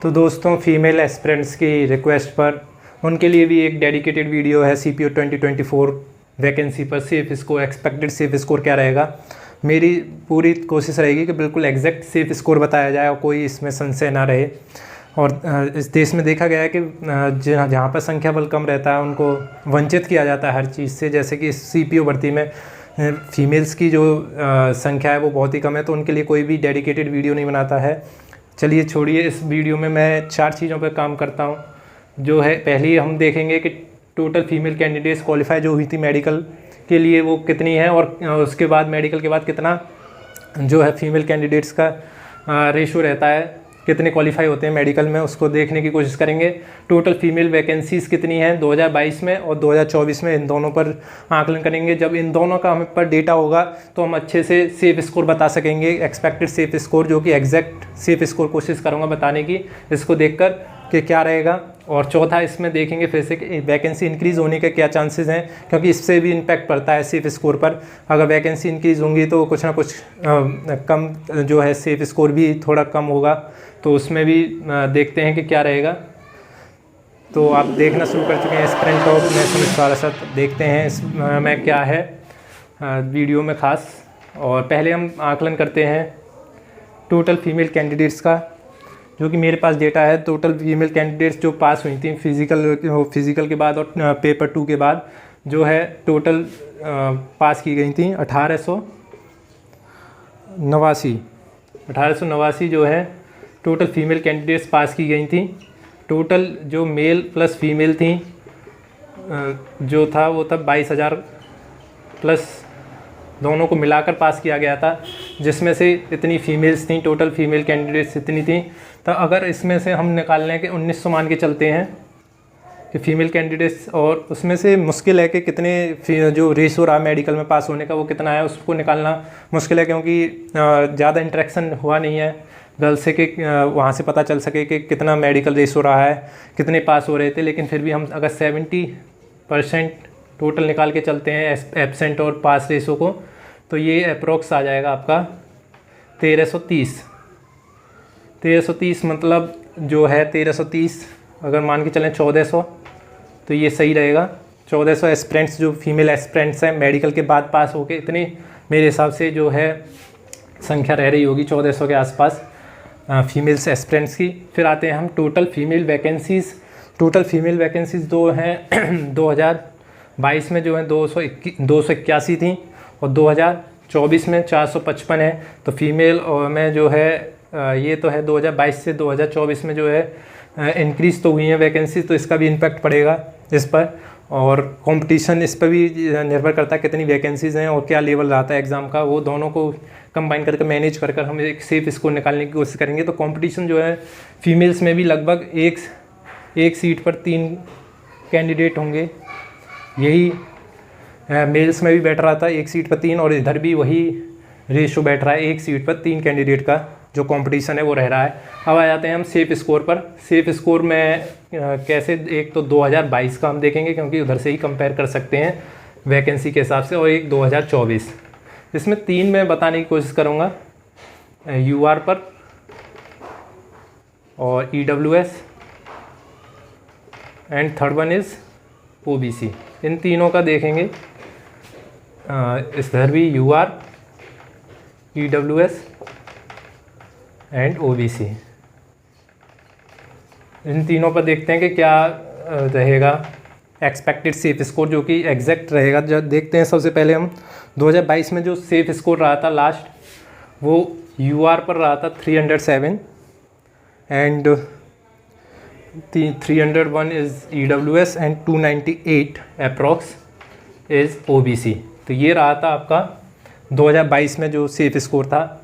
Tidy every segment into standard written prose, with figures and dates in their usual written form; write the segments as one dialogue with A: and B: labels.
A: तो दोस्तों female aspirants की रिक्वेस्ट पर उनके लिए भी एक डेडिकेटेड वीडियो है CPO 2024 वैकेंसी पर safe score, expected safe score क्या रहेगा। मेरी पूरी कोशिश रहेगी कि बिल्कुल एग्जैक्ट सेफ स्कोर बताया जाए और कोई इसमें संशय ना रहे। और इस देश में देखा गया है कि जहाँ पर संख्या बल कम रहता है उनको वंचित किया जाता है हर चीज़ से। जैसे कि CPO भर्ती में फीमेल्स की जो संख्या है वो बहुत ही कम है, तो उनके लिए कोई भी डेडिकेटेड वीडियो नहीं बनाता है। चलिए छोड़िए, इस वीडियो में मैं 4 चीज़ों पर काम करता हूँ। जो है पहली हम देखेंगे कि टोटल फीमेल कैंडिडेट्स क्वालिफाई जो हुई थी मेडिकल के लिए वो कितनी है, और उसके बाद मेडिकल के बाद कितना जो है फीमेल कैंडिडेट्स का रेशो रहता है, कितने क्वालिफाई होते हैं मेडिकल में, उसको देखने की कोशिश करेंगे। टोटल फीमेल वैकेंसीज़ कितनी हैं 2022 में और 2024 में, इन दोनों पर आकलन करेंगे। जब इन दोनों का हमें पर डेटा होगा तो हम अच्छे से सेफ स्कोर बता सकेंगे, एक्सपेक्टेड सेफ स्कोर, जो कि एग्जैक्ट सेफ स्कोर कोशिश करूँगा बताने की, इसको देखकर कि क्या रहेगा। और चौथा इसमें देखेंगे फिर से कि वैकेंसी इंक्रीज़ होने के क्या चांसेस हैं, क्योंकि इससे भी इम्पैक्ट पड़ता है सेफ स्कोर पर। अगर वैकेंसी इंक्रीज़ होंगी तो कुछ ना कुछ कम जो है सेफ स्कोर भी थोड़ा कम होगा, तो उसमें भी देखते हैं कि क्या रहेगा। तो आप देखना शुरू कर चुके हैं एस्पिरेंट टॉप नेशनल स्कॉलरशिप, देखते हैं इसमें क्या है वीडियो में ख़ास। और पहले हम आकलन करते हैं टोटल फीमेल कैंडिडेट्स का, जो कि मेरे पास डेटा है। टोटल फीमेल कैंडिडेट्स जो पास हुई थी फिज़िकल के बाद और पेपर 2 के बाद, जो है टोटल पास की गई थी 1889 जो है टोटल फीमेल कैंडिडेट्स पास की गई थी। टोटल जो मेल प्लस फीमेल थी जो था वो था 22,000 प्लस, दोनों को मिलाकर पास किया गया था, जिसमें से इतनी फीमेल्स थी, टोटल फीमेल कैंडिडेट्स इतनी थी। तो अगर इसमें से हम निकाल लें कि 1900 मान के चलते हैं कि फ़ीमेल कैंडिडेट्स, और उसमें से मुश्किल है कि कितने जो रेशो रहा मेडिकल में पास होने का वो कितना है, उसको निकालना मुश्किल है, क्योंकि ज़्यादा इंटरेक्शन हुआ नहीं है गर्ल्स से कि वहाँ से पता चल सके कि कितना मेडिकल रेशो रहा है, कितने पास हो रहे थे। लेकिन फिर भी हम अगर 70% टोटल निकाल के चलते हैं एब्सेंट और पास रेशो को, तो ये अप्रोक्स आ जाएगा आपका 1330 मतलब जो है 1330, अगर मान के चलें 1400 तो ये सही रहेगा। 1400 एस्पिरेंट्स जो फीमेल एस्पिरेंट्स हैं मेडिकल के बाद पास होके, इतनी मेरे हिसाब से जो है संख्या रह रही होगी 1400 के आसपास फीमेल्स एस्पिरेंट्स की। फिर आते हैं हम total female vacancies. Total female vacancies दो हैं 2022 में जो है 281 थी और 2024 में 455 है। तो फीमेल में जो है ये तो है 2022 से 2024 में जो है इंक्रीज़ तो हुई है वैकेंसी, तो इसका भी इम्पैक्ट पड़ेगा इस पर। और कंपटीशन इस पर भी निर्भर करता है कितनी वैकेंसीज़ हैं और क्या लेवल रहता है एग्ज़ाम का, वो दोनों को कंबाइन करके मैनेज कर हम एक सेफ स्कोर निकालने की कोशिश करेंगे। तो कंपटीशन जो है फीमेल्स में भी लगभग एक सीट पर 3 कैंडिडेट होंगे, यही मेल्स में भी बैठ रहा था 1 सीट पर 3, और इधर भी वही रेशो बैठ रहा है 1 सीट पर 3 कैंडिडेट का जो कंपटीशन है वो रह रहा है। अब आ जाते हैं हम सेफ स्कोर पर। सेफ स्कोर में कैसे, एक तो 2022 का हम देखेंगे क्योंकि उधर से ही कंपेयर कर सकते हैं वैकेंसी के हिसाब से, और एक 2024। इसमें 3 मैं बताने की कोशिश करूँगा, UR पर और EWS and third one is OBC। इन तीनों का देखेंगे, इधर भी UR, EWS एंड OBC, इन तीनों पर देखते हैं कि क्या रहेगा एक्सपेक्टेड सेफ स्कोर, जो कि एग्जैक्ट रहेगा। जब देखते हैं सबसे पहले हम 2022 में जो सेफ स्कोर रहा था लास्ट, वो UR पर रहा था 307 and 301 is EWS and 298 approx is OBC। तो ये रहा था आपका 2022 में जो सेफ स्कोर था,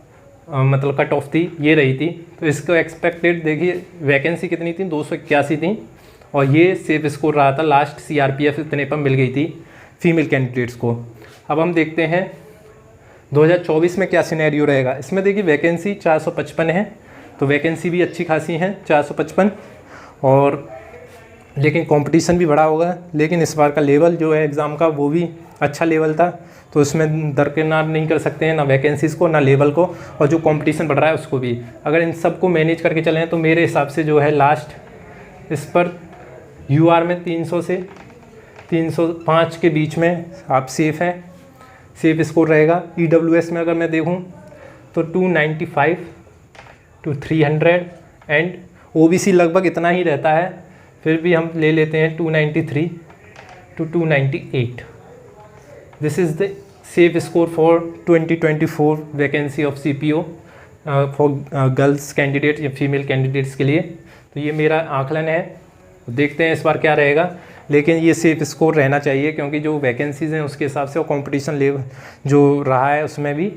A: मतलब कट ऑफ थी ये रही थी। तो इसको एक्सपेक्टेड देखिए वैकेंसी कितनी थी, 281 थी, और ये सेफ स्कोर रहा था लास्ट CRPF इतने पर मिल गई थी फीमेल कैंडिडेट्स को। अब हम देखते हैं 2024 में क्या सिनेरियो रहेगा। इसमें देखिए वैकेंसी 455 है, तो वैकेंसी भी अच्छी खासी है 455, और लेकिन कंपटीशन भी बड़ा होगा। लेकिन इस बार का लेवल जो है एग्ज़ाम का वो भी अच्छा लेवल था, तो उसमें दरकिनार नहीं कर सकते हैं ना वैकेंसीज़ को ना लेवल को, और जो कंपटीशन बढ़ रहा है उसको भी। अगर इन सब को मैनेज करके चलें तो मेरे हिसाब से जो है लास्ट इस पर UR में 300 से 305 के बीच में आप सेफ़ हैं, सेफ स्कोर रहेगा। EWS में अगर मैं देखूं तो 295 to 300 एंड OBC लगभग इतना ही रहता है, फिर भी हम ले लेते हैं 293 to 298। This is the safe score for 2024 vacancy of CPO for girls candidate या फीमेल कैंडिडेट्स के लिए। तो ये मेरा आकलन है, देखते हैं इस बार क्या रहेगा, लेकिन ये सेफ स्कोर रहना चाहिए क्योंकि जो वैकेंसीज़ हैं उसके हिसाब से और कंपटीशन लेवल जो रहा है उसमें भी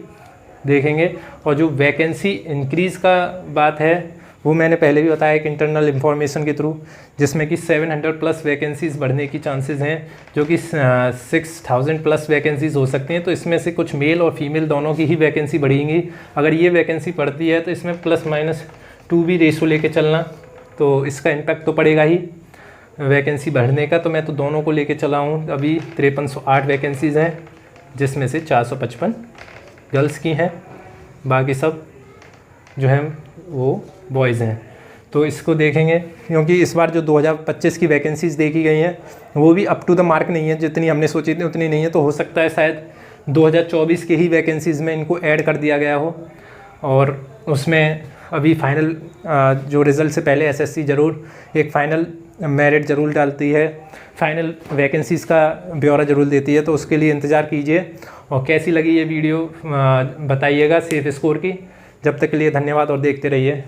A: देखेंगे। और जो वैकेंसी इंक्रीज़ का बात है वो मैंने पहले भी बताया कि इंटरनल इंफॉर्मेशन के थ्रू, जिसमें कि 700 प्लस वैकेंसीज़ बढ़ने की चांसेस हैं, जो कि 6000 प्लस वैकेंसीज़ हो सकती हैं। तो इसमें से कुछ मेल और फीमेल दोनों की ही वैकेंसी बढ़ेंगी। अगर ये वैकेंसी बढ़ती है तो इसमें +-2 भी रेशो लेके चलना, तो इसका इम्पैक्ट तो पड़ेगा ही वैकेंसी बढ़ने का। तो मैं तो दोनों को लेके चला हूँ। अभी 5308 वैकेंसीज़ हैं, जिसमें से 455 गर्ल्स की हैं, बाकी सब जो हैं वो बॉयज़ हैं। तो इसको देखेंगे क्योंकि इस बार जो 2025 की वैकेंसीज़ देखी गई हैं वो भी अप टू द मार्क नहीं है, जितनी हमने सोची थी उतनी नहीं है। तो हो सकता है शायद 2024 के ही वैकेंसीज़ में इनको ऐड कर दिया गया हो, और उसमें अभी फाइनल जो रिज़ल्ट से पहले SSC ज़रूर एक फ़ाइनल मेरिट ज़रूर डालती है, फाइनल वैकेंसीज़ का ब्यौरा ज़रूर देती है। तो उसके लिए इंतज़ार कीजिए, और कैसी लगी ये वीडियो बताइएगा सेफ स्कोर की। जब तक के लिए धन्यवाद और देखते रहिए।